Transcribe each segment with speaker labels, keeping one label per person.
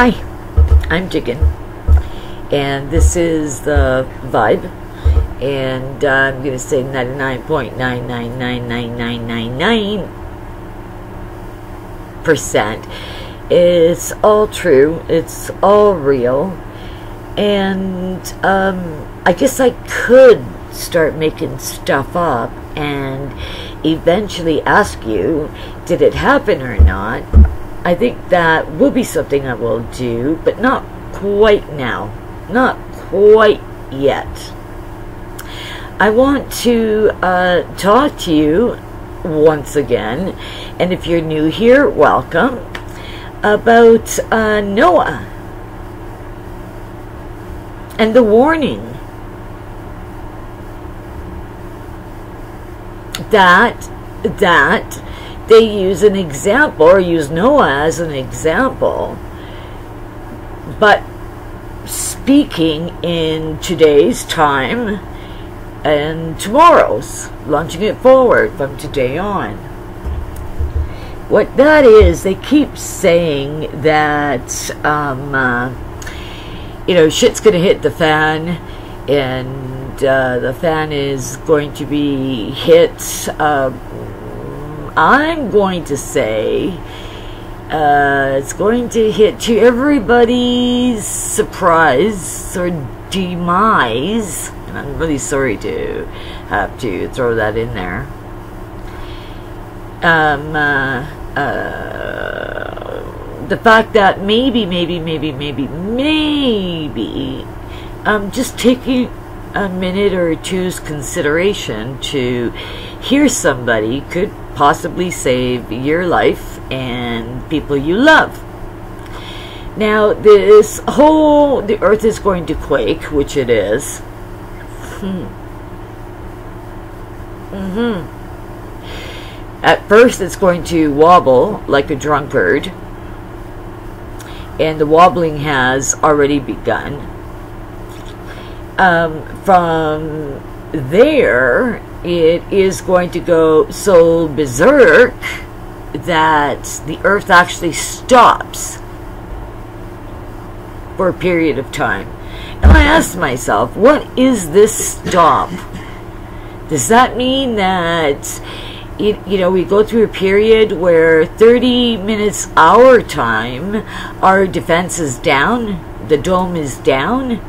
Speaker 1: Hi, I'm Jiggin, and this is the vibe, and I'm going to say 99.9999999% it's all true, it's all real, and I guess I could start making stuff up and eventually ask you, did it happen or not? I think that will be something I will do, but not quite now. Not quite yet. I want to talk to you once again, and if you're new here, welcome, about Noah and the warning that they use an example, or use Noah as an example, but speaking in today's time and tomorrow's, launching it forward from today on. What that is, they keep saying that shit's gonna hit the fan, and the fan is going to be hit. I'm going to say it's going to hit to everybody's surprise or demise, and I'm really sorry to have to throw that in there. The fact that maybe just taking a minute or two's consideration to hear somebody could possibly save your life and people you love. Now, the earth is going to quake, which it is. At first, it's going to wobble like a drunkard, and the wobbling has already begun. From there, it is going to go so berserk that the earth actually stops for a period of time. And I asked myself, what is this stop? Does that mean that we go through a period where 30 minutes our time, our defense is down, the dome is down,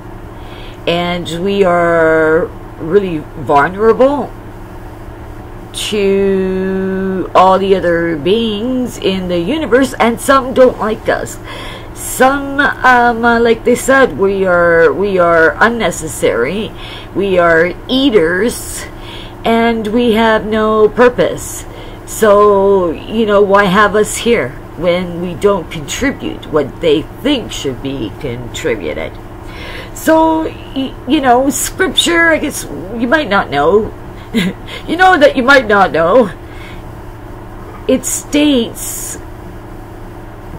Speaker 1: and we are really vulnerable to all the other beings in the universe, and some don't like us. Some, like they said, we are unnecessary, we are eaters, and we have no purpose. So, why have us here when we don't contribute what they think should be contributed? So, scripture, I guess you might not know. That you might not know. It states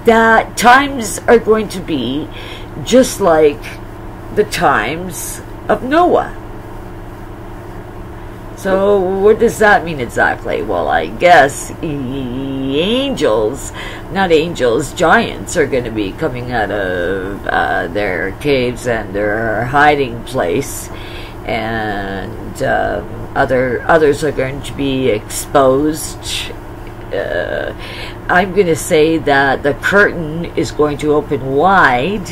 Speaker 1: that times are going to be just like the times of Noah. So, what does that mean exactly? Well, I guess giants are going to be coming out of their caves and their hiding place, and others are going to be exposed. I'm going to say that the curtain is going to open wide,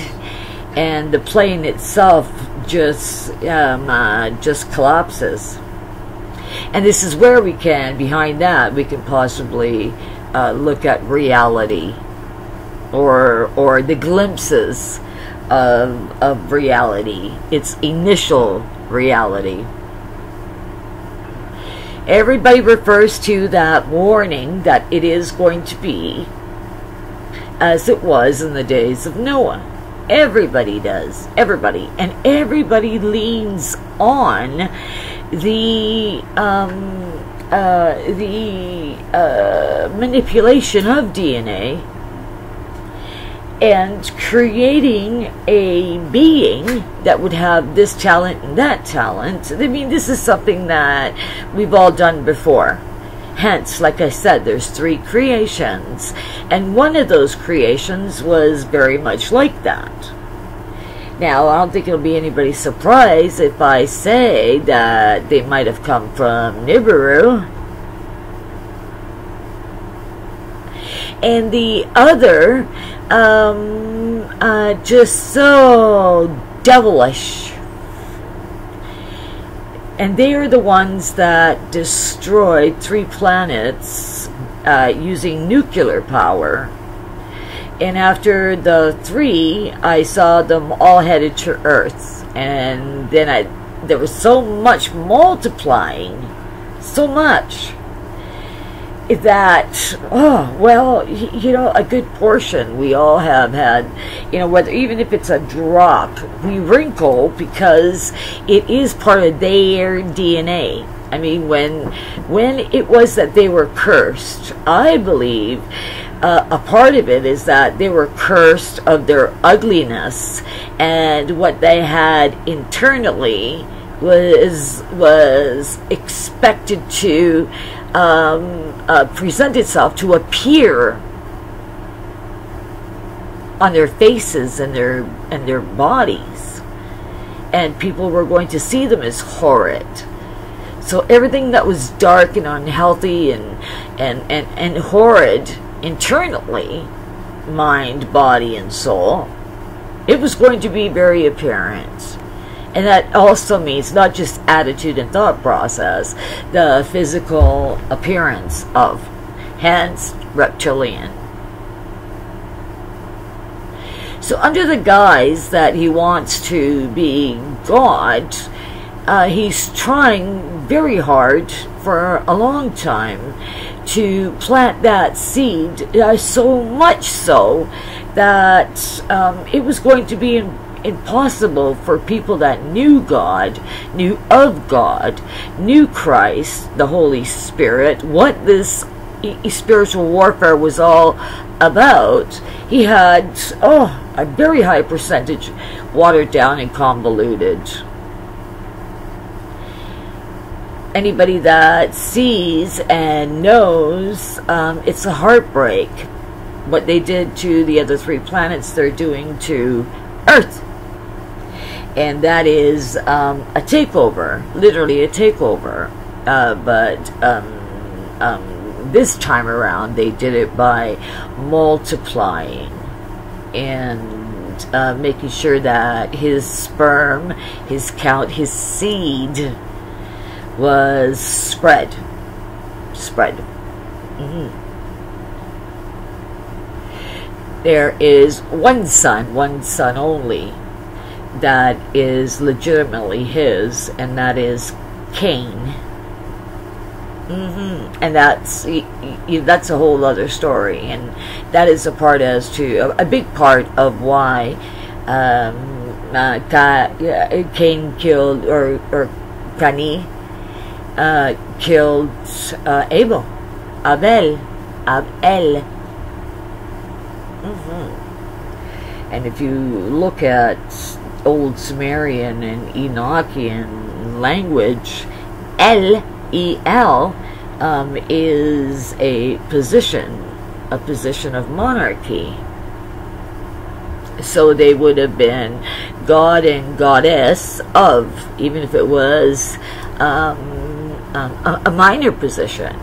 Speaker 1: and the plane itself just collapses. And this is where behind that, we can possibly look at reality, or the glimpses of reality, its initial reality. Everybody refers to that warning that it is going to be as it was in the days of Noah. Everybody does. Everybody. And everybody leans on the manipulation of DNA and creating a being that would have this talent and that talent. I mean, this is something that we've all done before. Hence, like I said, there's 3 creations, and one of those creations was very much like that. Now, I don't think it'll be anybody's surprise if I say that they might have come from Nibiru. And the other, just so devilish. And they are the ones that destroyed 3 planets using nuclear power. And after the 3, I saw them all headed to Earth. And then there was so much multiplying, so much, that, oh, well, you know, a good portion we all have had, you know, whether, even if it's a drop, we wrinkle because it is part of their DNA. I mean, when it was that they were cursed, I believe a part of it is that they were cursed of their ugliness, and what they had internally was expected to present itself, to appear on their faces and their bodies, and people were going to see them as horrid. So everything that was dark and unhealthy and horrid internally, mind, body, and soul, it was going to be very apparent. And that also means not just attitude and thought process, the physical appearance of, hence reptilian. So under the guise that he wants to be God, he's trying very hard for a long time to plant that seed, so much so that it was going to be impossible for people that knew God, knew of God, knew Christ, the Holy Spirit, what this spiritual warfare was all about. He had, a very high percentage watered down and convoluted. Anybody that sees and knows, it's a heartbreak. What they did to the other 3 planets, they're doing to Earth. And that is a takeover, literally a takeover. But this time around, they did it by multiplying and making sure that his sperm, his count, his seed was spread. There is one son only, that is legitimately his, and that is Cain. And that's a whole other story, and that is a part as to a big part of why Cain killed, or Cani killed Abel. And if you look at Old Sumerian and Enochian language, El is a position of monarchy. So they would have been God and Goddess of, even if it was a minor position.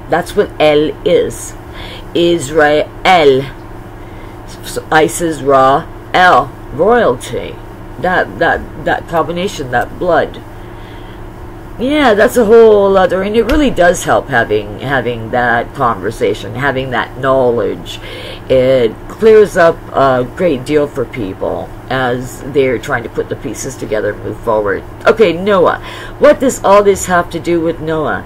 Speaker 1: That's what El is. Israel. So Isis, Ra, El, royalty. That combination, that blood. Yeah, that's a whole other, and it really does help having that conversation, having that knowledge. It clears up a great deal for people as they're trying to put the pieces together and move forward. Okay, Noah. What does all this have to do with Noah?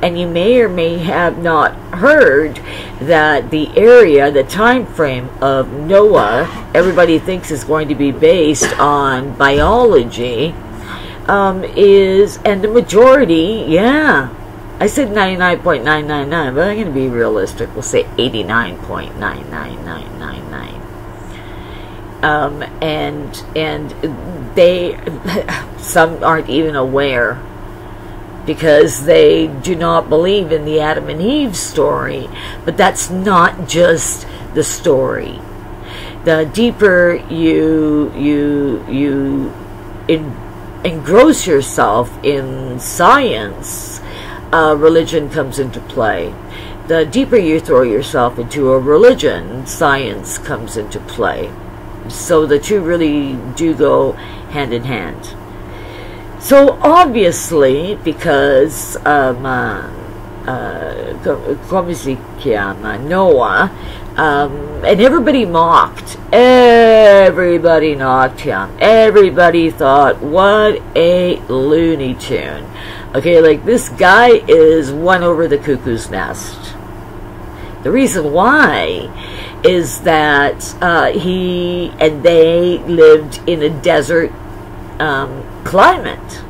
Speaker 1: And you may or may have not heard that the area, the time frame of Noah, everybody thinks is going to be based on biology, is, and the majority, yeah, I said 99.999, but I'm going to be realistic. We'll say 89.99999. And they, some aren't even aware because they do not believe in the Adam and Eve story. But that's not just the story. The deeper you engross yourself in science, religion comes into play. The deeper you throw yourself into a religion, science comes into play. So the two really do go hand in hand. So obviously, because come si chiama, Noah, and everybody mocked. Everybody knocked him. Everybody thought, what a Looney Tune. Okay, like, this guy is one over the cuckoo's nest. The reason why is that he and they lived in a desert climate.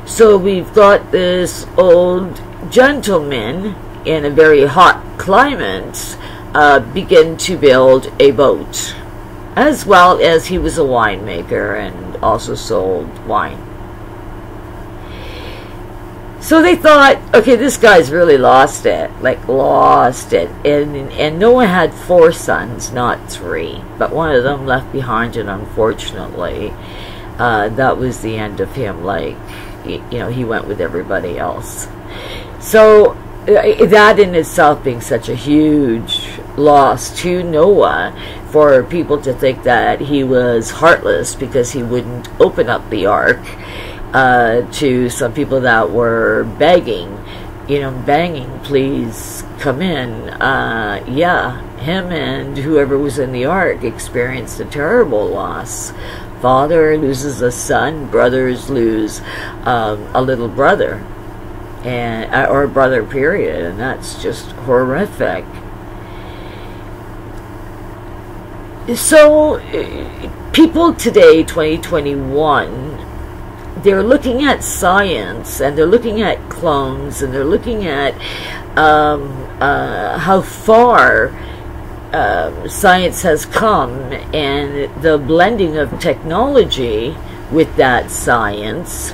Speaker 1: So we've got this old gentleman in a very hot climate begin to build a boat, as well as he was a winemaker and also sold wine. So they thought, okay, this guy's really lost it, like lost it. And Noah had 4 sons, not 3, but one of them left behind, and unfortunately, that was the end of him. Like, you know, he went with everybody else. So that in itself being such a huge loss to Noah, for people to think that he was heartless because he wouldn't open up the ark to some people that were begging, you know, banging, please come in. Yeah, him and whoever was in the ark experienced a terrible loss. Father loses a son, brothers lose a little brother, and or a brother, period, and that's just horrific. So people today, 2021, they're looking at science, and they're looking at clones, and they're looking at how far science has come, and the blending of technology with that science.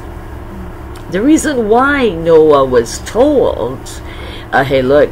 Speaker 1: The reason why Noah was told, hey, look,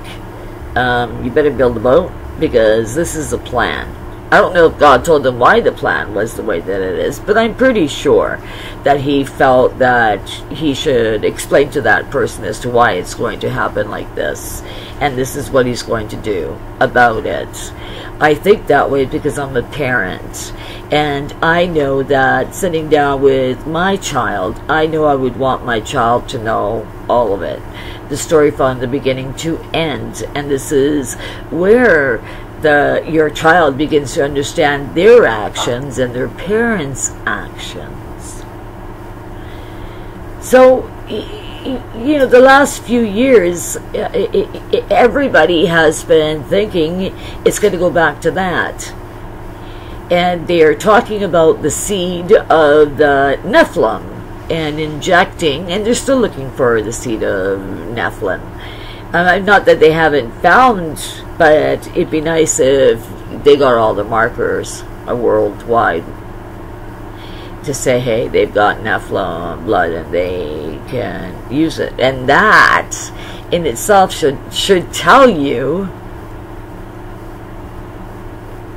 Speaker 1: you better build a boat, because this is a plan. I don't know if God told him why the plan was the way that it is, but I'm pretty sure that he felt that he should explain to that person as to why it's going to happen like this, and this is what he's going to do about it. I think that way because I'm a parent, and I know that sitting down with my child, I know I would want my child to know all of it, the story from the beginning to end, and this is where your child begins to understand their actions and their parents' actions. So, you know, the last few years, everybody has been thinking it's going to go back to that. And they're talking about the seed of the Nephilim and injecting, and they're still looking for the seed of Nephilim. Not that they haven't found, but it'd be nice if they got all the markers worldwide to say, hey, they've got Nephilim blood and they can use it. And that in itself should tell you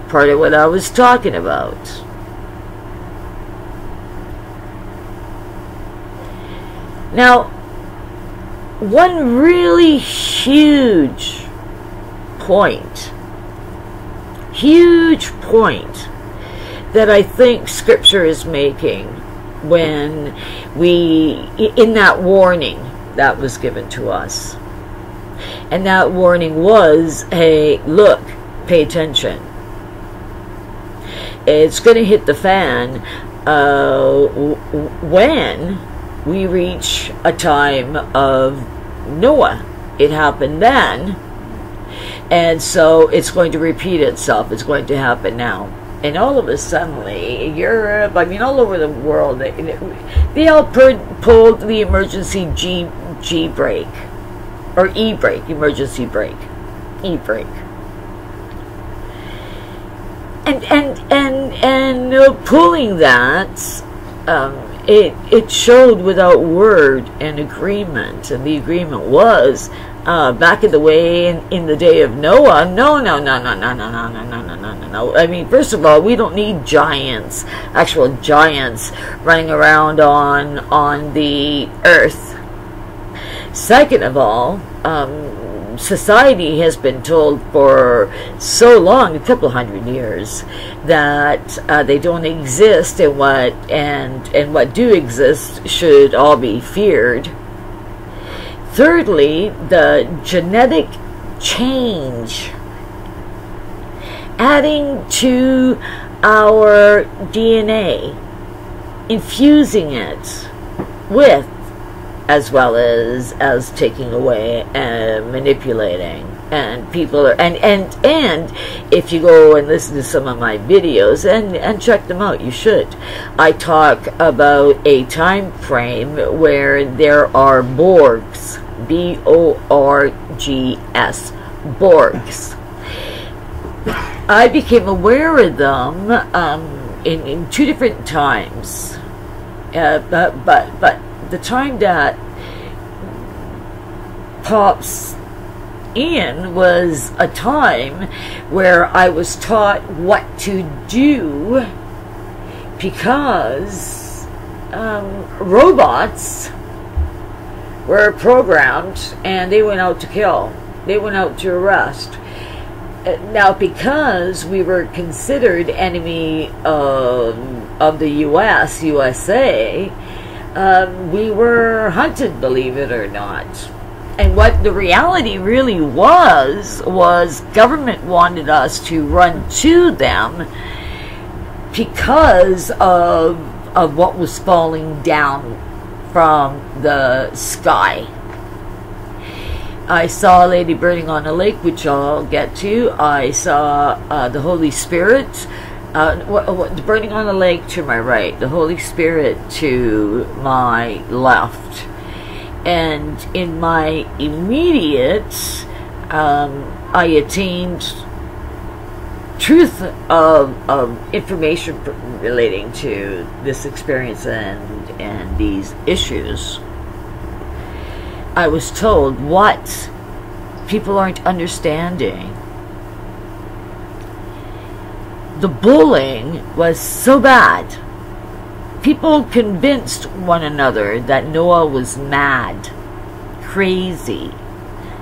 Speaker 1: part of what I was talking about. Now, one really huge point that I think Scripture is making when in that warning that was given to us, and that warning was, hey, look, pay attention. It's going to hit the fan when we reach a time of Noah. It happened then, and so it's going to repeat itself. It's going to happen now. And all of a sudden, Europe, I mean, all over the world, they all pulled the emergency G brake, or E brake, emergency brake, E brake. And pulling that, it showed without word an agreement, and the agreement was back in the way in the day of Noah. No. I mean, first of all, we don't need giants, actual giants, running around on the earth. Second of all, society has been told for so long, a couple hundred years, that they don't exist, and what do exist should all be feared. Thirdly, the genetic change, adding to our DNA, infusing it with, as well as taking away and manipulating. And people are, and if you go and listen to some of my videos and check them out, you should. I talk about a time frame where there are Borgs, B-O-R-G-S, Borgs. I became aware of them in two different times, but the time that pops in was a time where I was taught what to do, because robots were programmed and they went out to kill. They went out to arrest. Now, because we were considered enemy of the USA, we were hunted, believe it or not. And what the reality really was government wanted us to run to them because of what was falling down from the sky. I saw a lady burning on a lake, which I'll get to. I saw the Holy Spirit burning on a lake to my right, the Holy Spirit to my left. And in my immediate, I attained truth of information relating to this experience and these issues. I was told what people aren't understanding. The bullying was so bad. People convinced one another that Noah was mad, crazy,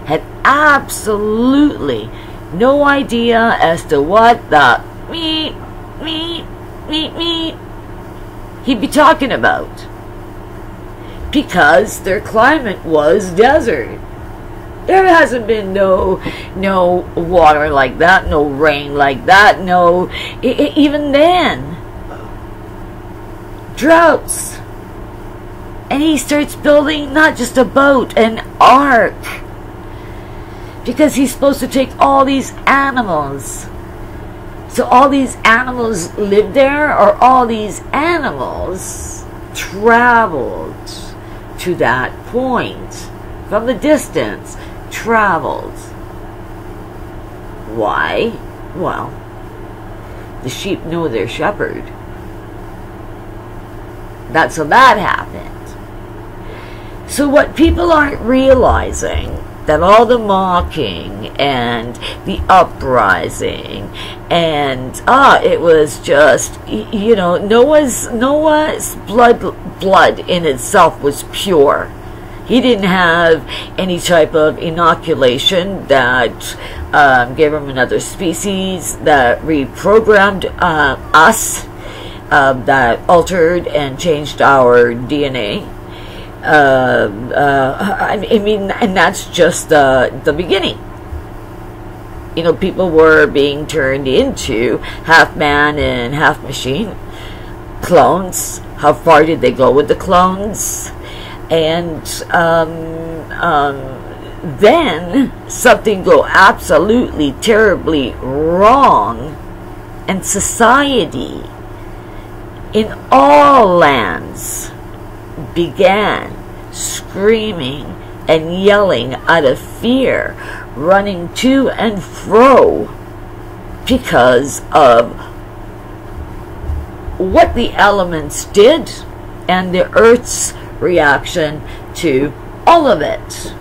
Speaker 1: had absolutely no idea as to what the he'd be talking about, because their climate was desert. There hasn't been no water like that, no rain like that, even then. Droughts. And he starts building not just a boat, an ark, because he's supposed to take all these animals. So all these animals lived there, or all these animals traveled to that point from the distance, traveled. Why? Well, the sheep know their shepherd. That's how that happened. So what people aren't realizing, that all the mocking and the uprising and it was just, Noah's blood in itself was pure. He didn't have any type of inoculation that gave him another species, that reprogrammed us, that altered and changed our DNA. I mean, and that's just the beginning. People were being turned into half man and half machine. Clones. How far did they go with the clones? And then something go absolutely terribly wrong, and society in all lands began screaming and yelling out of fear, running to and fro because of what the elements did and the Earth's reaction to all of it.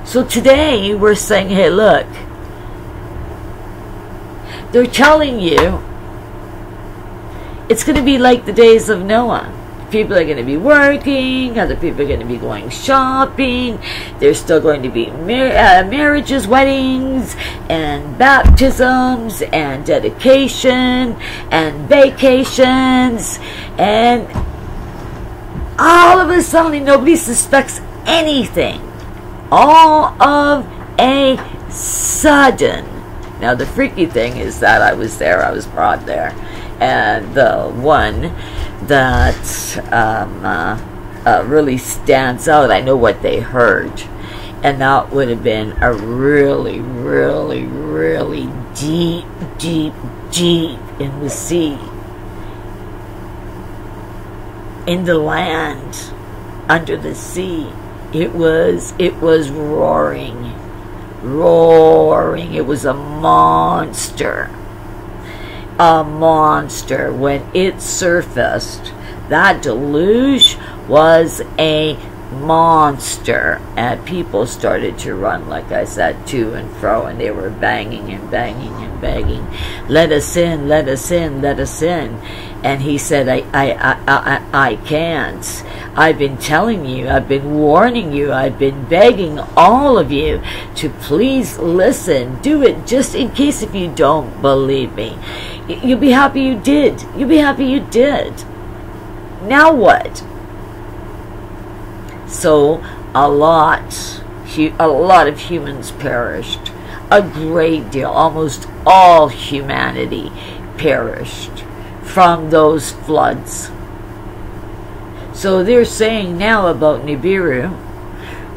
Speaker 1: So today we're saying, hey, look, they're telling you it's going to be like the days of Noah. People are going to be working, other people are going to be going shopping, there's still going to be marriages, weddings, and baptisms, and dedication, and vacations, and all of a sudden nobody suspects anything. All of a sudden. Now the freaky thing is that I was brought there, and the one that really stands out, I know what they heard, and that would have been a really, really, really deep, deep, deep in the sea, in the land, under the sea. It was roaring. It was a monster. When it surfaced. That deluge was a monster, and people started to run, like I said, to and fro, and they were banging and banging and begging, let us in, let us in, let us in. And he said, I can't. I've been telling you, I've been warning you, I've been begging all of you to please listen, do it, just in case if you don't believe me. You'll be happy you did. You'll be happy you did. Now what? So a lot of humans perished. A great deal, almost all humanity perished from those floods. So they're saying now about Nibiru,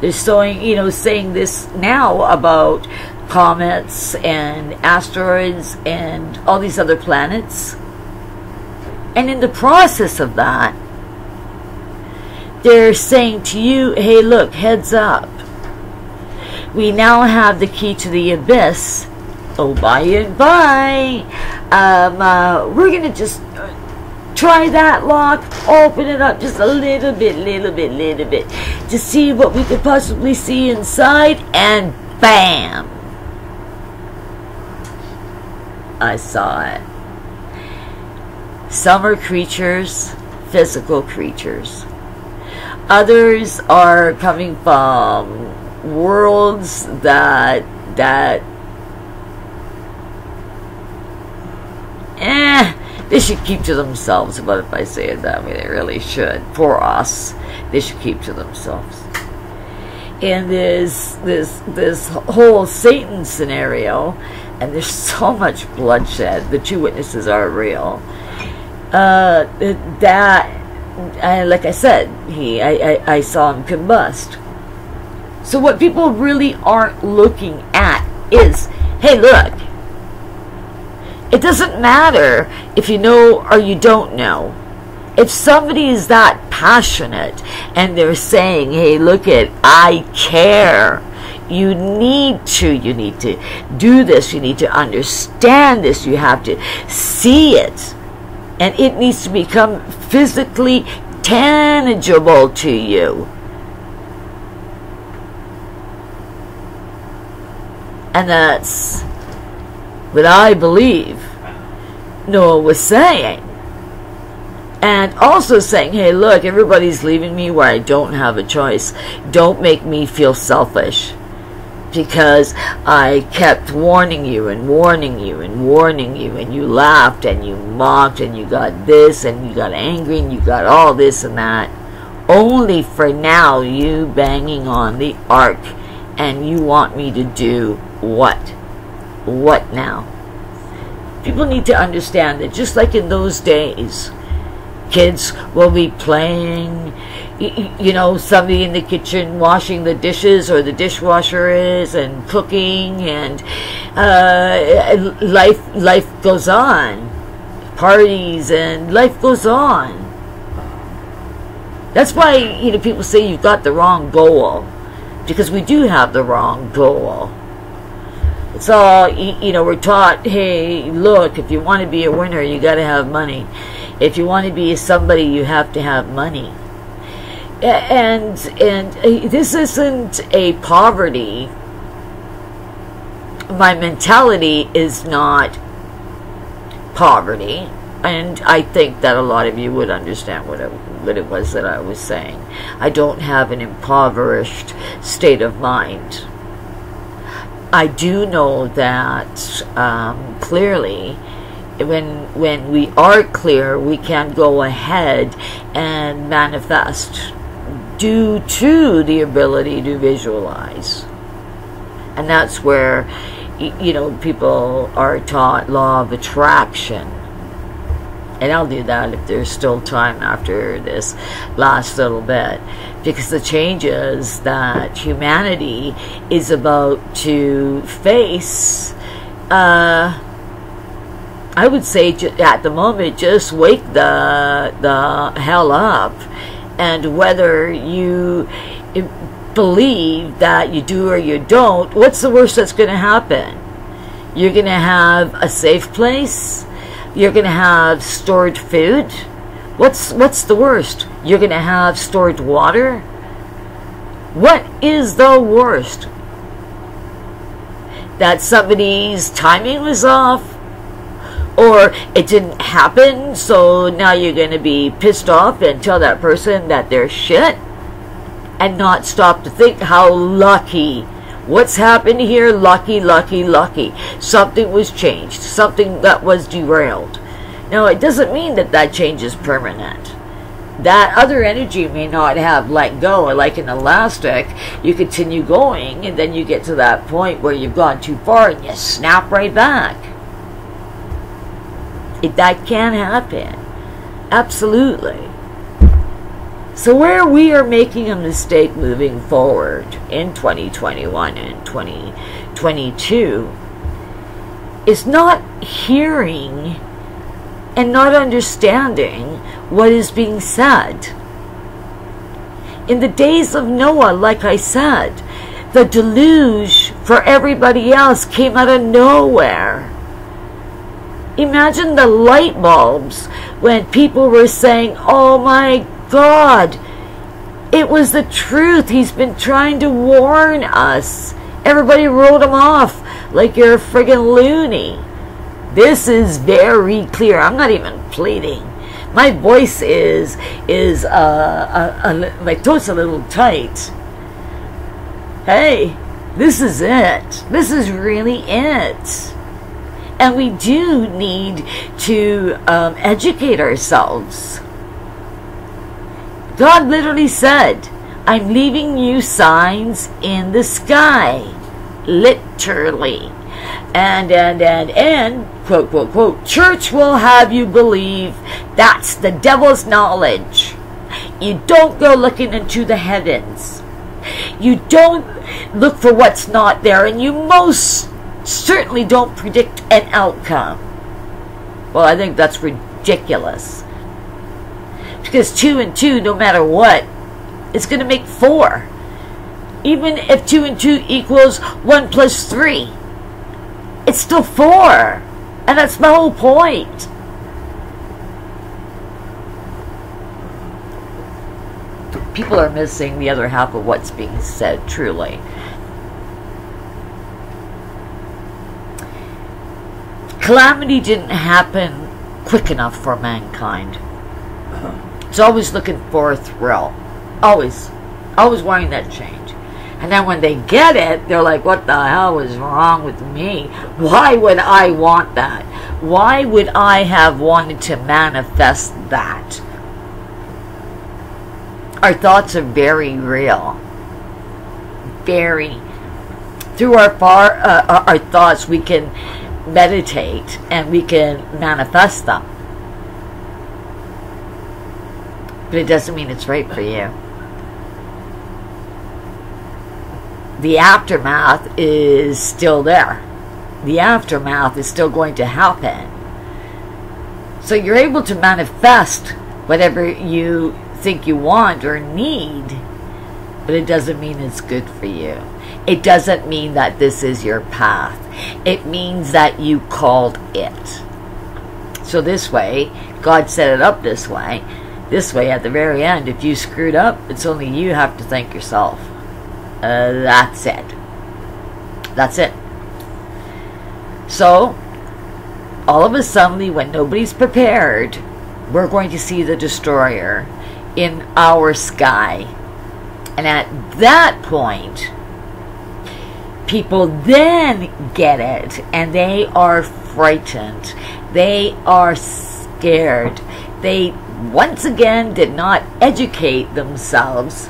Speaker 1: they're saying this now about comets and asteroids and all these other planets. And in the process of that, they're saying to you, hey, look, heads up. We now have the key to the abyss. Oh, by and by. We're going to just try that lock, open it up just a little bit, to see what we could possibly see inside, and bam! I saw it. Some are creatures, physical creatures. Others are coming from worlds that they should keep to themselves. But if I say it that way, they really should. For us, they should keep to themselves. And there's this whole Satan scenario, and there's so much bloodshed. The two witnesses are real. Like I said, I saw him combust. So what people really aren't looking at is, hey, look, it doesn't matter if you know or you don't know. If somebody is that passionate and they're saying, hey, look I care, you need to do this, you need to understand this, you have to see it, and it needs to become physically tangible to you. And that's what I believe Noah was saying. And also saying, hey, look, everybody's leaving me where I don't have a choice. Don't make me feel selfish. Because I kept warning you and warning you and warning you, and you laughed and you mocked and you got this and you got angry and you got all this and that. Only for now you banging on the ark, and you want me to do what? What now? People need to understand that just like in those days, kids will be playing, somebody in the kitchen washing the dishes, or the dishwasher is, and cooking, and life goes on. Parties, and life goes on. That's why, people say you've got the wrong goal. Because we do have the wrong goal. It's all, we're taught, hey, look, if you want to be a winner, you got to have money. If you want to be somebody, you have to have money. And this isn't a poverty. My mentality is not poverty, and I think that a lot of you would understand what it was that I was saying. I don't have an impoverished state of mind. I do know that clearly, when we are clear, we can go ahead and manifest due to the ability to visualize. And that's where, you know, people are taught law of attraction. And I'll do that if there's still time after this last little bit. Because the changes that humanity is about to face, I would say at the moment, just wake the hell up. And whether you believe that you do or you don't, what's the worst that's going to happen? You're going to have a safe place. You're going to have stored food. What's the worst? You're going to have stored water. What is the worst? That somebody's timing was off, or it didn't happen, so now you're going to be pissed off and tell that person that they're shit, and not stop to think how lucky. What's happened here? Lucky, lucky, lucky. Something was changed. Something that was derailed. Now, it doesn't mean that that change is permanent. That other energy may not have let go. Like an elastic, you continue going, and then you get to that point where you've gone too far, and you snap right back. That can happen. Absolutely. So where we are making a mistake moving forward in 2021 and 2022 is not hearing and not understanding what is being said. In the days of Noah, like I said, the deluge for everybody else came out of nowhere. Imagine the light bulbs when people were saying, oh my God, it was the truth. He's been trying to warn us. Everybody wrote him off like you're a friggin' loony. This is very clear. I'm not even pleading. My voice is my throat's a little tight. Hey, this is it. This is really it. And we do need to educate ourselves. God literally said, I'm leaving you signs in the sky. Literally. And, quote, quote, quote, church will have you believe that's the devil's knowledge. You don't go looking into the heavens. You don't look for what's not there, and you most certainly don't predict an outcome. Well, I think that's ridiculous. Because 2 and 2, no matter what, it's going to make 4. Even if 2 and 2 equals 1 plus 3, it's still 4. And that's my whole point. People are missing the other half of what's being said, truly. Calamity didn't happen quick enough for mankind. It's always looking for a thrill. Always. Always wanting that change. And then when they get it, they're like, what the hell is wrong with me? Why would I want that? Why would I have wanted to manifest that? Our thoughts are very real. Very. Through our thoughts, we can meditate and we can manifest them. But it doesn't mean it's right for you. The aftermath is still there. The aftermath is still going to happen. So you're able to manifest whatever you think you want or need, but it doesn't mean it's good for you. It doesn't mean that this is your path. It means that you called it. So this way, God set it up this way. This way, at the very end, if you screwed up, it's only you have to thank yourself. That's it. That's it. So, all of a sudden, when nobody's prepared, we're going to see the destroyer in our sky. And at that point, people then get it, and they are frightened. They are scared. They once again did not educate themselves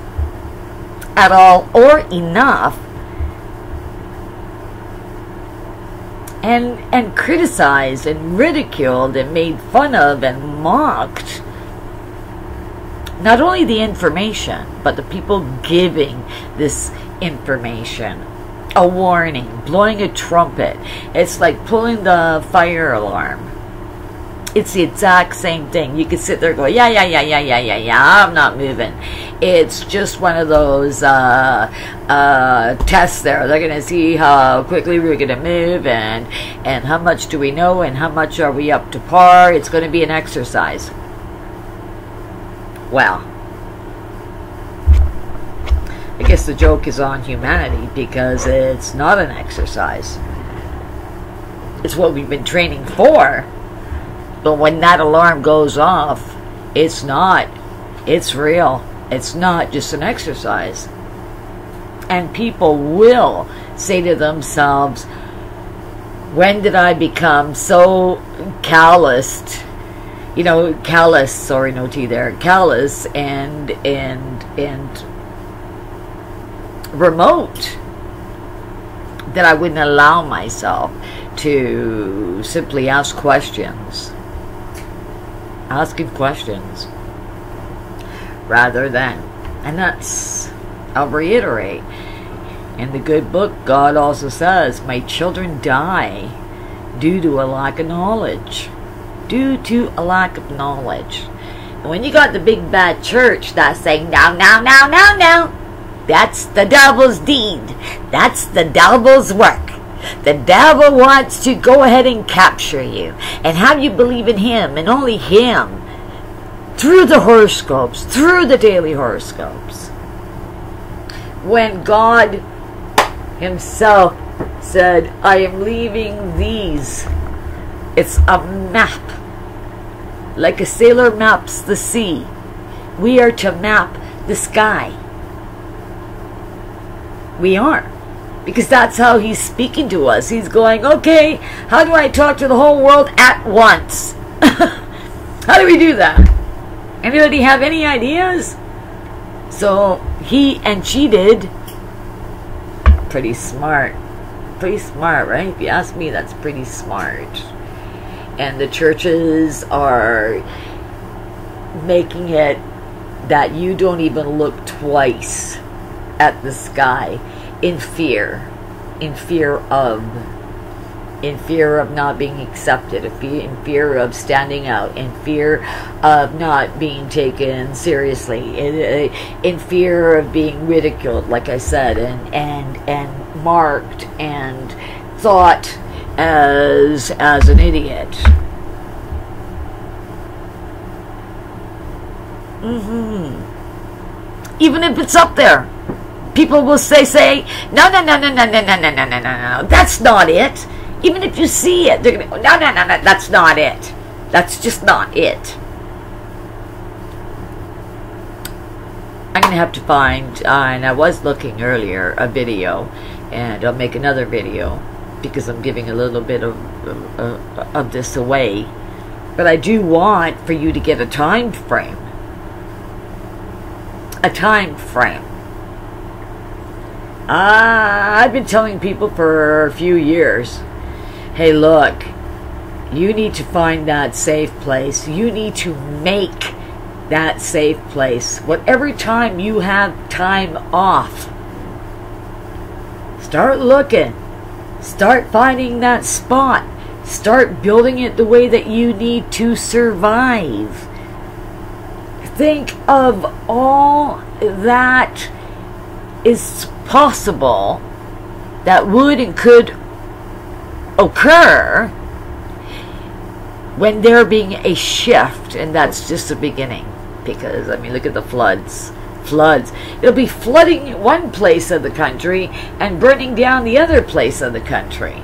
Speaker 1: at all or enough, and criticized and ridiculed and made fun of and mocked not only the information, but the people giving this information. A warning, blowing a trumpet. It's like pulling the fire alarm. It's the exact same thing. You can sit there and go, yeah, I'm not moving. It's just one of those tests there. They're going to see how quickly we're going to move, and how much do we know, and how much are we up to par. It's going to be an exercise. Well, I guess the joke is on humanity, because it's not an exercise. It's what we've been training for. But when that alarm goes off, it's not. It's real. It's not just an exercise. And people will say to themselves, when did I become so calloused? You know, callous, sorry, no T there. Callous and remote, that I wouldn't allow myself to simply ask questions. Asking questions rather than, and that's, I'll reiterate, in the good book, God also says, my children die due to a lack of knowledge. Due to a lack of knowledge. And when you got the big bad church that's saying, no, that's the devil's deed. That's the devil's work. The devil wants to go ahead and capture you and have you believe in him and only him, through the horoscopes, through the daily horoscopes. When God himself said, I am leaving these. It's a map. Like a sailor maps the sea. We are to map the sky. We are. Because that's how he's speaking to us. He's going, okay, how do I talk to the whole world at once? How do we do that? Anybody have any ideas? So he and she did. Pretty smart. Pretty smart, right? If you ask me, that's pretty smart. And the churches are making it that you don't even look twice at the sky. In fear of not being accepted, in fear of standing out, in fear of not being taken seriously, in fear of being ridiculed, like I said, and marked and thought as an idiot. Even if it's up there, people will say, no, that's not it. Even if you see it, they're going to go, no, that's not it. That's just not it. I'm going to have to find, and I was looking earlier, a video, and I'll make another video, because I'm giving a little bit of this away. But I do want for you to get a time frame. A time frame. I've been telling people for a few years, hey, look, you need to find that safe place. You need to make that safe place. Whatever time you have time off, start looking. Start finding that spot. Start building it the way that you need to survive. Think of all that is possible that would and could occur when there being a shift, and that's just the beginning. Because, I mean, look at the floods. Floods. It'll be flooding one place of the country and burning down the other place of the country.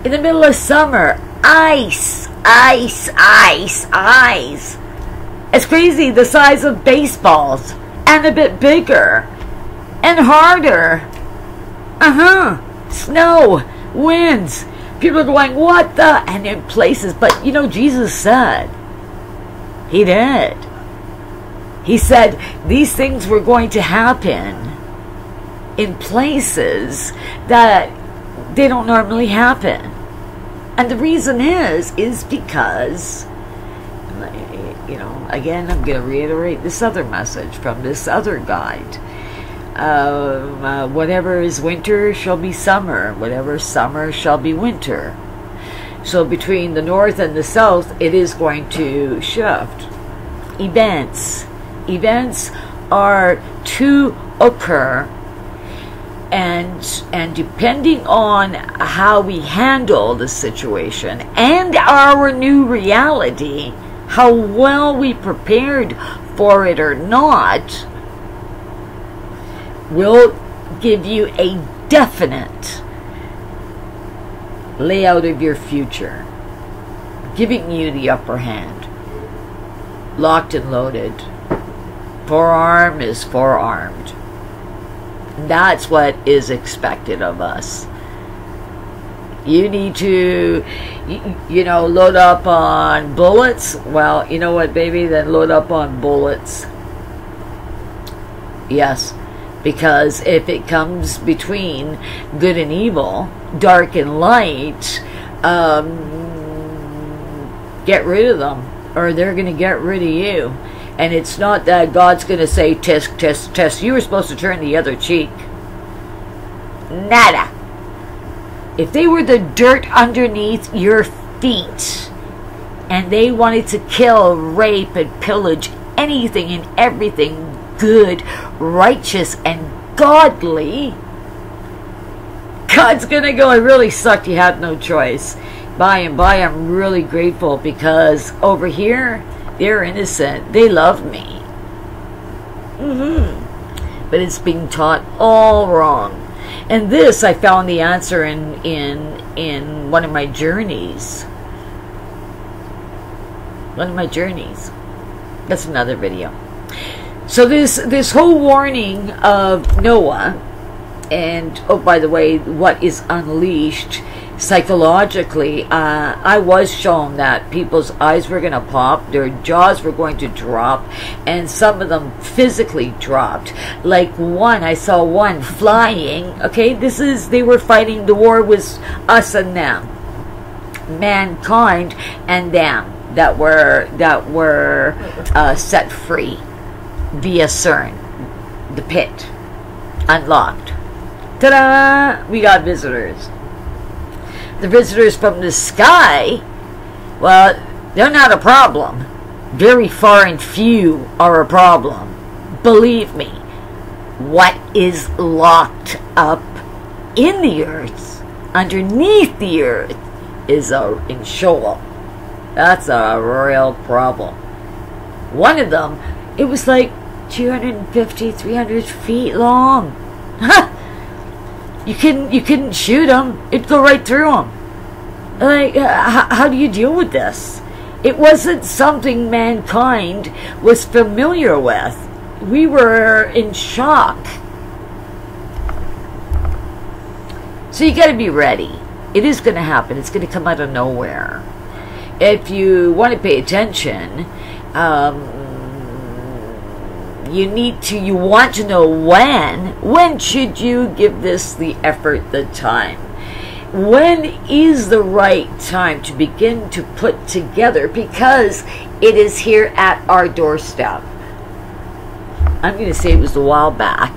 Speaker 1: In the middle of summer, ice, ice, ice, ice. It's crazy, the size of baseballs, and a bit bigger, and harder. Snow, winds. People are going, what the? And in places, but you know, Jesus said, he did. He said these things were going to happen in places that they don't normally happen. And the reason is because, you know, again, I'm going to reiterate this other message from this other guide. Whatever is winter shall be summer. Whatever summer shall be winter. So between the north and the south, it is going to shift. Events are to occur, and depending on how we handle the situation and our new reality, how well we prepared for it or not, will give you a definite layout of your future, giving you the upper hand. Locked and loaded. Forearm is forearmed. That's what is expected of us. You need to, you know, load up on bullets. Well, you know what, baby? Then load up on bullets. Yes. Because if it comes between good and evil, dark and light, get rid of them, or they're going to get rid of you. And it's not that God's going to say, test, test, test. You were supposed to turn the other cheek. Nada. If they were the dirt underneath your feet, and they wanted to kill, rape, and pillage anything and everything good, righteous, and godly, God's gonna go, it really sucked, you had no choice. By and by, I'm really grateful, because over here, they're innocent. They love me. But it's being taught all wrong. And this, I found the answer in one of my journeys. One of my journeys. That's another video. So this whole warning of Noah, and oh, by the way, what is unleashed psychologically, I was shown that people's eyes were going to pop, their jaws were going to drop, and some of them physically dropped. Like one, I saw one flying. Okay, they were fighting. The war was us and them, mankind and them, that were set free via CERN, the pit, unlocked. Ta-da! We got visitors. The visitors from the sky, well, they're not a problem. Very far and few are a problem. Believe me, what is locked up in the earth, underneath the earth, is in Sheol. That's a real problem. One of them, it was like 250, 300 feet long. You couldn't shoot them. It'd go right through them. Like, how do you deal with this? It wasn't something mankind was familiar with. We were in shock. So you got to be ready. It is going to happen. It's going to come out of nowhere. If you want to pay attention, you want to know when should you give this the effort, the time? When is the right time to begin to put together? Because it is here at our doorstep. I'm going to say it was a while back.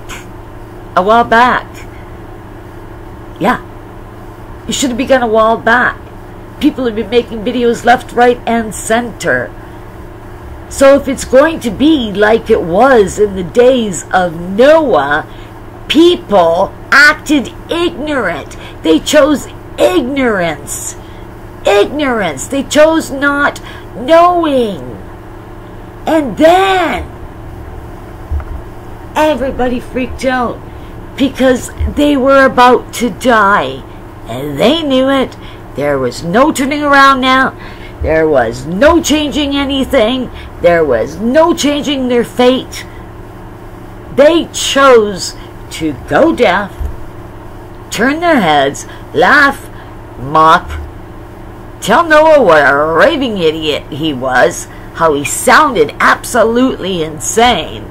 Speaker 1: A while back. Yeah. It should have begun a while back. People have been making videos left, right, and center. So if it's going to be like it was in the days of Noah, people acted ignorant. They chose ignorance ignorance. They chose not knowing. And then everybody freaked out because they were about to die. And they knew it. There was no turning around now. There was no changing anything. There was no changing their fate. They chose to go deaf, turn their heads, laugh, mock, tell Noah what a raving idiot he was, how he sounded absolutely insane.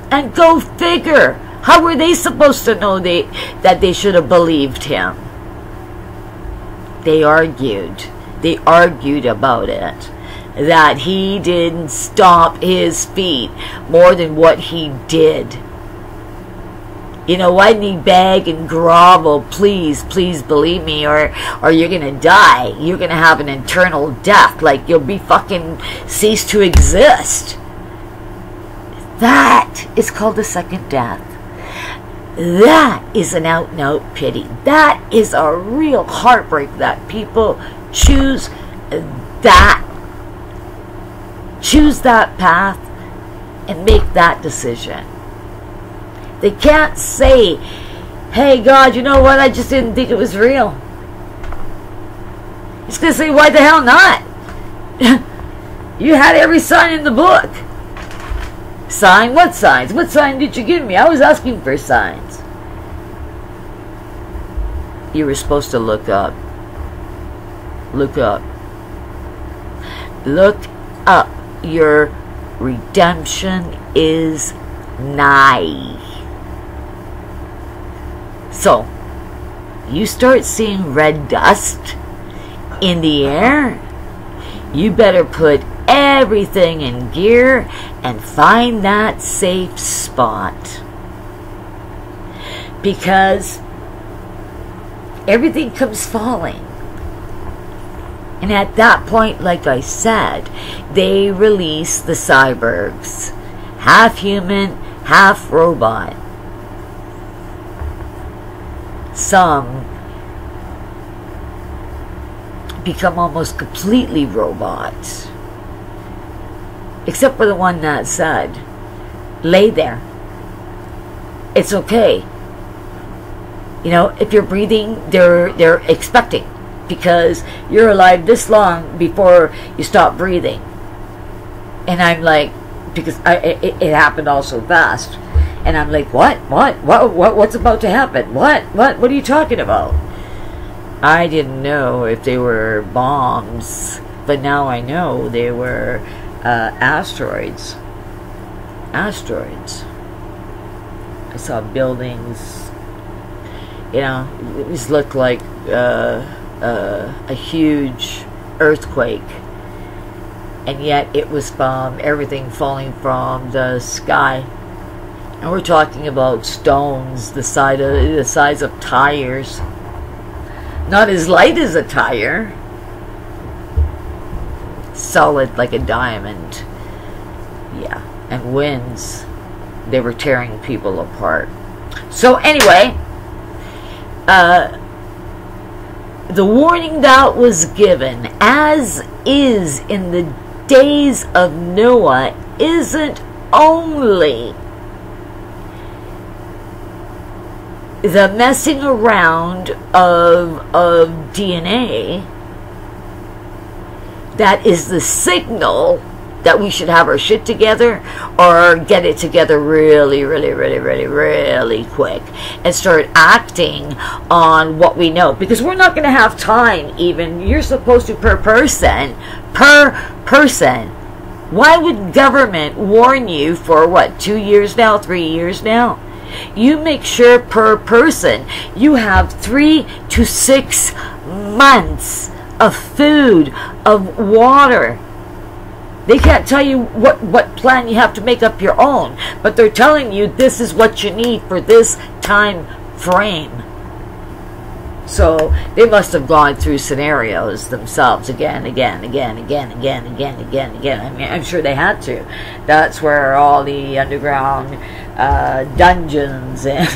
Speaker 1: And go figure, how were they supposed to know that they should have believed him? They argued. They argued about it. That he didn't stomp his feet more than what he did. You know, why didn't he beg and grovel, please, please believe me, or you're gonna die. You're gonna have an eternal death, like you'll be fucking cease to exist. That is called a second death. That is an out and out pity. That is a real heartbreak that people choose that path and make that decision. They can't say, hey God, you know what, I just didn't think it was real. He's going to say, why the hell not? You had every sign in the book. Sign? What signs? What sign did you give me? I was asking for signs. You were supposed to look up. Look up. Look up. Your redemption is nigh. So, you start seeing red dust in the air, you better put everything in gear and find that safe spot. Because everything comes falling. And at that point, like I said, they release the cyborgs. Half human, half robot. Some become almost completely robots. Except for the one that said, lay there. It's okay. You know, if you're breathing, they're expecting. Because you're alive this long before you stop breathing. And I'm like, because it happened all so fast. And I'm like, what's about to happen? What are you talking about? I didn't know if they were bombs, but now I know they were asteroids. Asteroids. I saw buildings. You know, it just looked like a huge earthquake. And yet it was from everything falling from the sky. And we're talking about stones the size of tires. Not as light as a tire. Solid like a diamond. Yeah. And winds. They were tearing people apart. So anyway, the warning that was given, as is in the days of Noah, isn't only the messing around of DNA. That is the signal that we should have our shit together, or get it together really quick and start acting on what we know, because we're not going to have time. Even you're supposed to per person. Why would government warn you for what, 2 years now, 3 years now? You make sure per person you have 3 to 6 months of food, of water. They can't tell you what plan you have to make up your own, but they're telling you this is what you need for this time frame. So they must have gone through scenarios themselves again. I mean, I'm sure they had to. That's where all the underground Dungeons and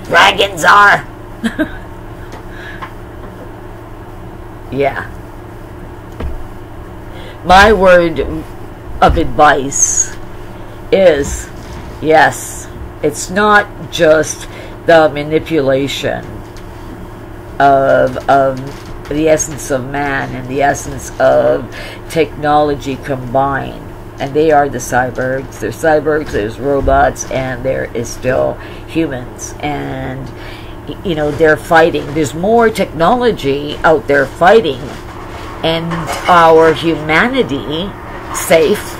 Speaker 1: Dragons are. Yeah. My word of advice is, yes, it's not just the manipulation of the essence of man and the essence of technology combined. And they are the cyborgs. There's cyborgs, there's robots, and there is still humans. And, you know, they're fighting. There's more technology out there fighting, and our humanity safe,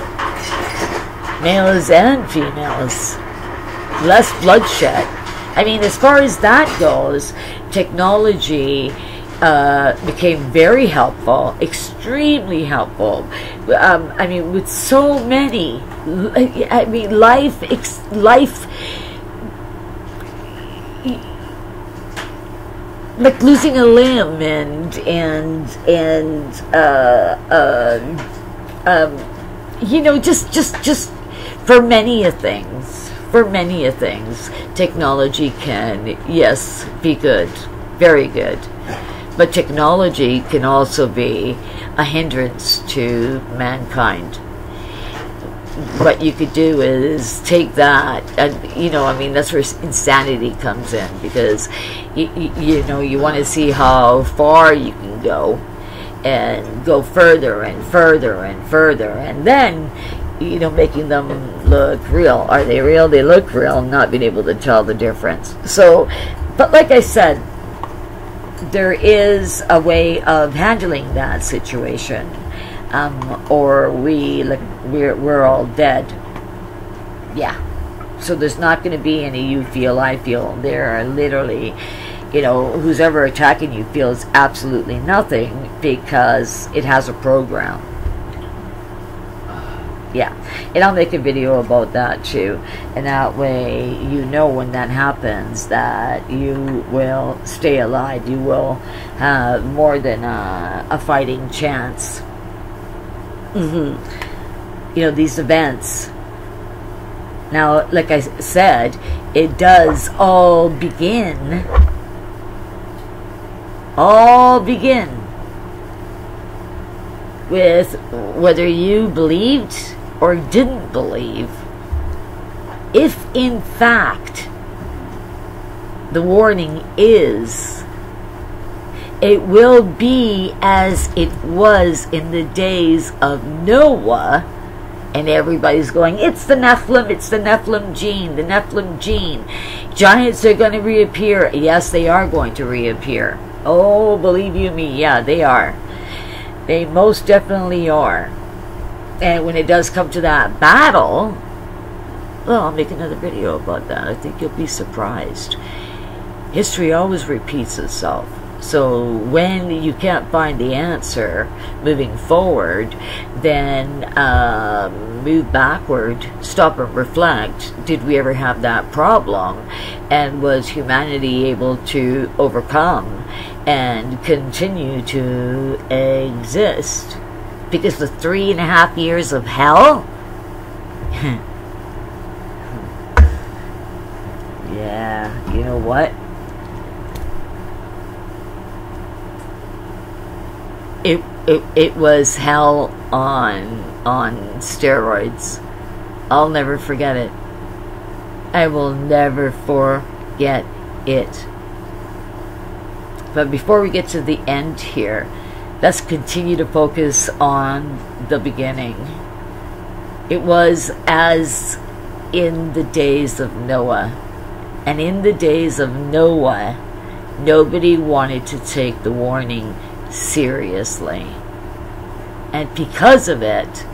Speaker 1: males and females, less bloodshed. I mean, as far as that goes, technology became very helpful, extremely helpful. I mean, with so many, I mean, life, like losing a limb and you know, just for many a things, technology can, yes, be good, very good. But technology can also be a hindrance to mankind. What you could do is take that, and, you know, I mean, that's where insanity comes in, because, you know, you want to see how far you can go, and go further and further and further, and then, you know, making them look real. Are they real? They look real, not being able to tell the difference. So, but like I said, there is a way of handling that situation, or we're all dead. Yeah. So there's not going to be any you feel, I feel. There are literally, you know, who's ever attacking you feels absolutely nothing, because it has a program. Yeah, and I'll make a video about that too, and that way you know when that happens that you will stay alive. You will have more than a fighting chance. You know, these events. Now, like I said, it does all begin with whether you believed or didn't believe. If in fact the warning is, it will be as it was in the days of Noah, and everybody's going, it's the Nephilim, it's the Nephilim gene, the Nephilim gene. Giants are going to reappear. Yes, they are going to reappear. Oh, believe you me, yeah, they are. They most definitely are. And when it does come to that battle, well, I'll make another video about that. I think you'll be surprised. History always repeats itself. So when you can't find the answer moving forward, then move backward, stop and reflect. Did we ever have that problem? And was humanity able to overcome and continue to exist? Because the 3.5 years of hell, yeah, you know what? It was hell on steroids. I'll never forget it. I will never forget it. But before we get to the end here, let's continue to focus on the beginning. It was as in the days of Noah. And in the days of Noah, nobody wanted to take the warning seriously. And because of it,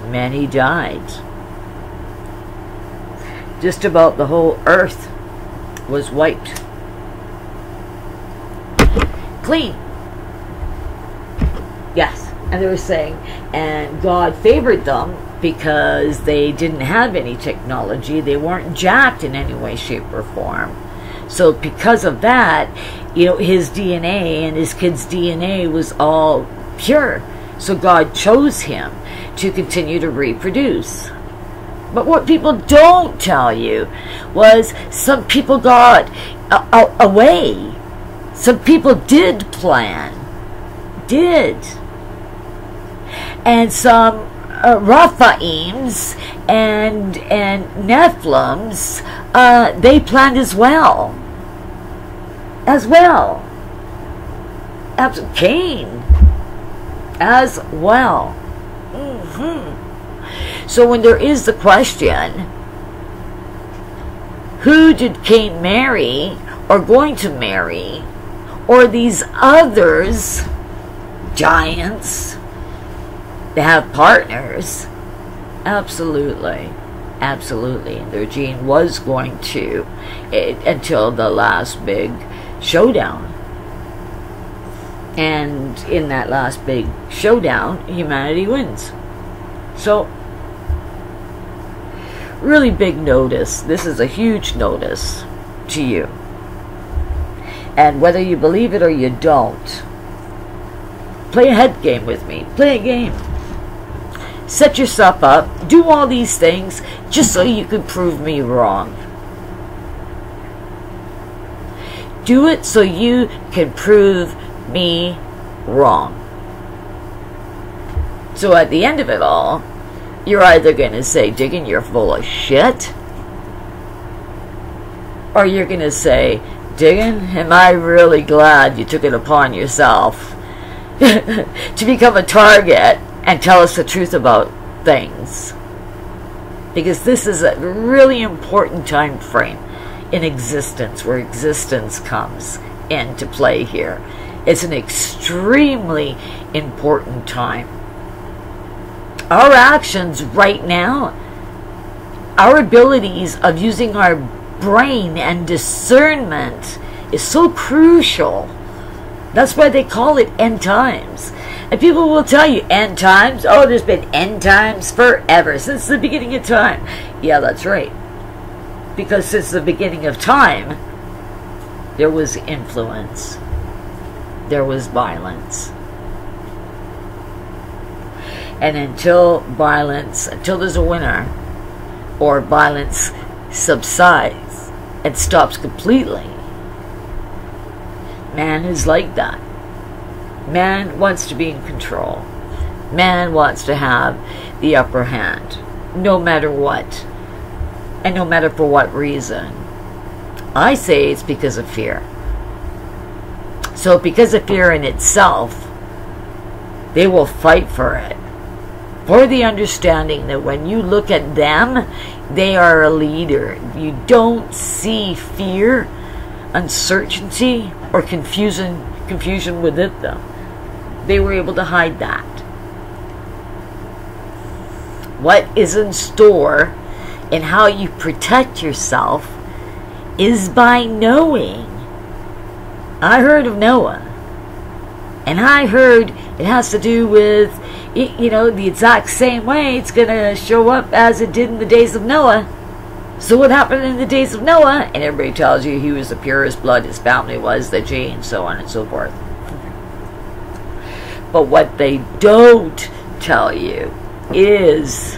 Speaker 1: many died. Just about the whole earth was wiped clean. Yes. And they were saying, and God favored them because they didn't have any technology. They weren't jacked in any way, shape, or form. So because of that, you know, his DNA and his kids' DNA was all pure. So God chose him to continue to reproduce. But what people don't tell you was some people got away. Some people did plan. and some Rephaims and Nephilims, they planned as well. Cain as well. So when there is the question, who did Cain marry or going to marry, or these others, giants, they have partners? Absolutely. Their gene was going to, until the last big showdown. And in that last big showdown, humanity wins. So, really big notice. This is a huge notice to you. And whether you believe it or you don't, play a head game with me. Play a game. Set yourself up. Do all these things just so you can prove me wrong. Do it so you can prove me wrong. So at the end of it all, you're either going to say, Diggin, you're full of shit, or you're going to say, Diggin, am I really glad you took it upon yourself to become a target and tell us the truth about things. Because this is a really important time frame in existence, where existence comes into play here. It's an extremely important time. Our actions right now, our abilities of using our brain and discernment is so crucial. That's why they call it end times. And people will tell you, end times? Oh, there's been end times forever, since the beginning of time. Yeah, that's right. Because since the beginning of time, there was influence. There was violence. And until there's a winner, or violence subsides and stops completely, man is like that. Man wants to be in control. Man wants to have the upper hand, no matter what, and no matter for what reason. I say it's because of fear. So because of fear in itself, they will fight for it. For the understanding that when you look at them, they are a leader. You don't see fear, uncertainty, or confusion within them. They were able to hide that. What is in store and how you protect yourself is by knowing. I heard of Noah, and I heard it has to do with, you know, the exact same way it's going to show up as it did in the days of Noah. So what happened in the days of Noah? And everybody tells you he was the purest blood, his family was, the gene, so on and so forth. But what they don't tell you is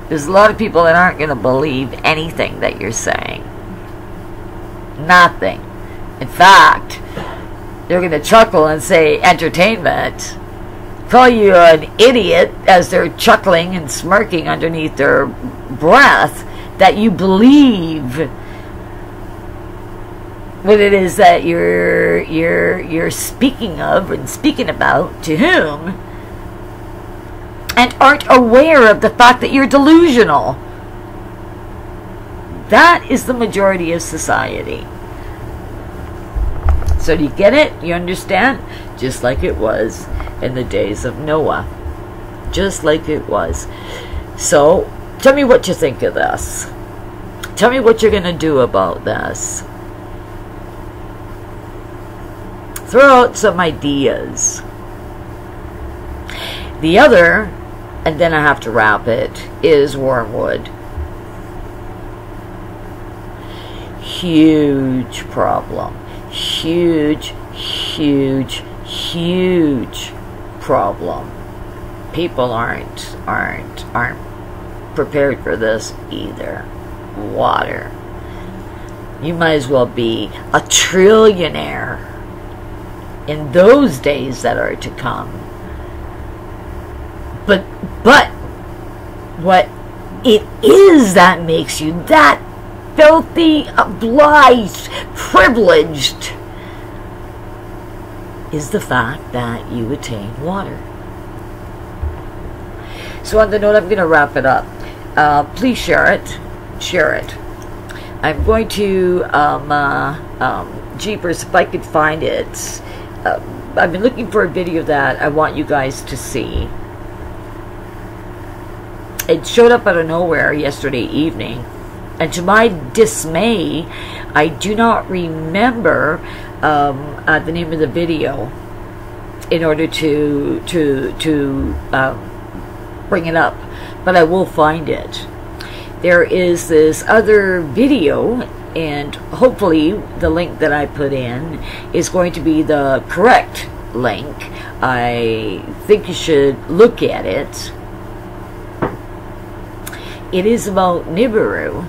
Speaker 1: there's a lot of people that aren't going to believe anything that you're saying. Nothing. In fact, they're going to chuckle and say entertainment, call you an idiot as they're chuckling and smirking underneath their breath that you believe what it is that you're speaking of and speaking about to whom, and aren't aware of the fact that you're delusional. That is the majority of society. So do you get it? You understand? Just like it was in the days of Noah. Just like it was. So, tell me what you think of this. Tell me what you're going to do about this. Throw out some ideas. The other, and then I have to wrap it, is wormwood. Huge problem. Huge problem. People aren't prepared for this either. Water. You might as well be a trillionaire in those days that are to come. But what it is that makes you that filthy, obliged, privileged is the fact that you attain water. So on the note, I'm going to wrap it up. Please share it. Share it. I'm going to, jeepers, if I could find it. I've been looking for a video that I want you guys to see. It showed up out of nowhere yesterday evening. And to my dismay, I do not remember the name of the video in order to bring it up, but I will find it. There is this other video, and hopefully the link that I put in is going to be the correct link. I think you should look at it. It is about Nibiru.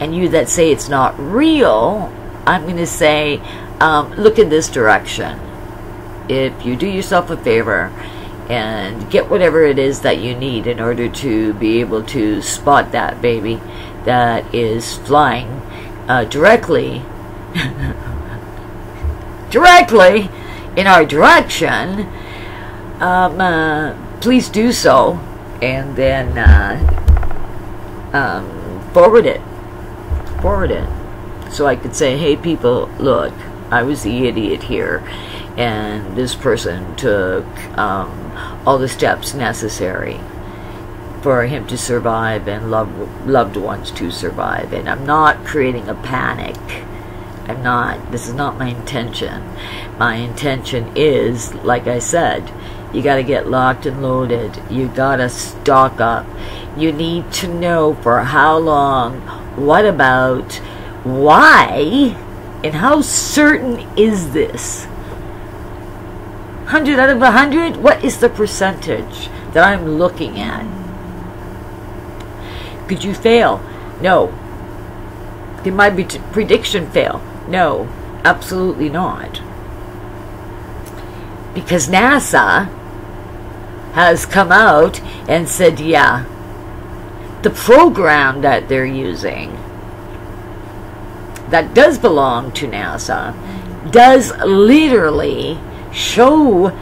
Speaker 1: And you that say it's not real, I'm going to say, look in this direction. If you do yourself a favor and get whatever it is that you need in order to be able to spot that baby that is flying directly in our direction, please do so, and then forward it, so I could say, hey people, look, I was the idiot here, and this person took all the steps necessary for him to survive and loved ones to survive. And I'm not creating a panic. This is not my intention. My intention is, like I said, you got to get locked and loaded. You got to stock up. You need to know for how long, what about, why, and how certain is this? 100 out of 100? What is the percentage that I'm looking at? Could you fail? No. Did my prediction fail? No, absolutely not. Because NASA has come out and said, yeah, the program that they're using that does belong to NASA does literally show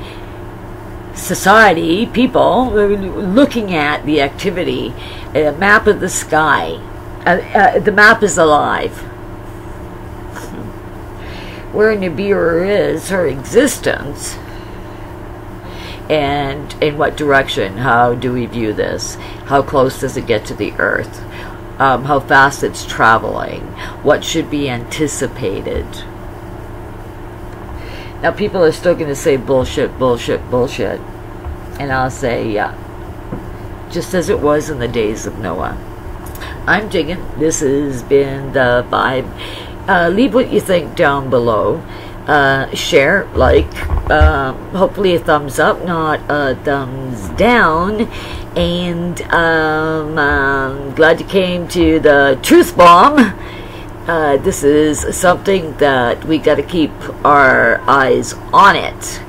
Speaker 1: society, people, looking at the activity, a map of the sky. The map is alive. Where Nibiru is, her existence, and in what direction, how do we view this? How close does it get to the Earth? How fast it's traveling? What should be anticipated? Now people are still going to say bullshit, bullshit, bullshit. And I'll say, yeah, just as it was in the days of Noah. I'm digging. This has been the vibe. Leave what you think down below. Share, like, hopefully a thumbs up, not a thumbs down. And I'm glad you came to the truth bomb. This is something that we got to keep our eyes on it.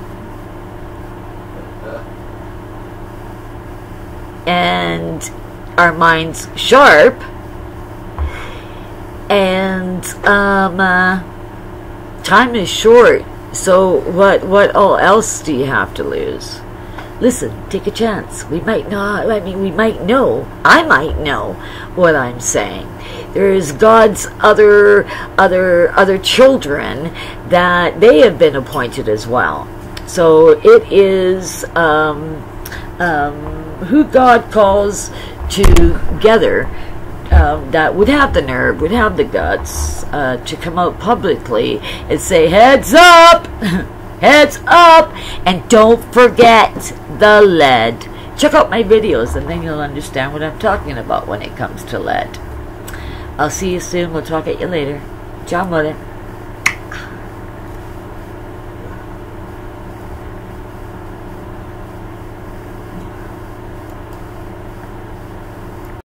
Speaker 1: And our minds sharp. And time is short. So what all else do you have to lose? Listen, take a chance. We might not, we might know. I might know what I'm saying. There's God's other children that they have been appointed as well. So it is who God calls together that would have the nerve, would have the guts to come out publicly and say, heads up, heads up, and don't forget the lead. Check out my videos and then you'll understand what I'm talking about when it comes to lead. I'll see you soon. We'll talk at you later. Ciao, mother.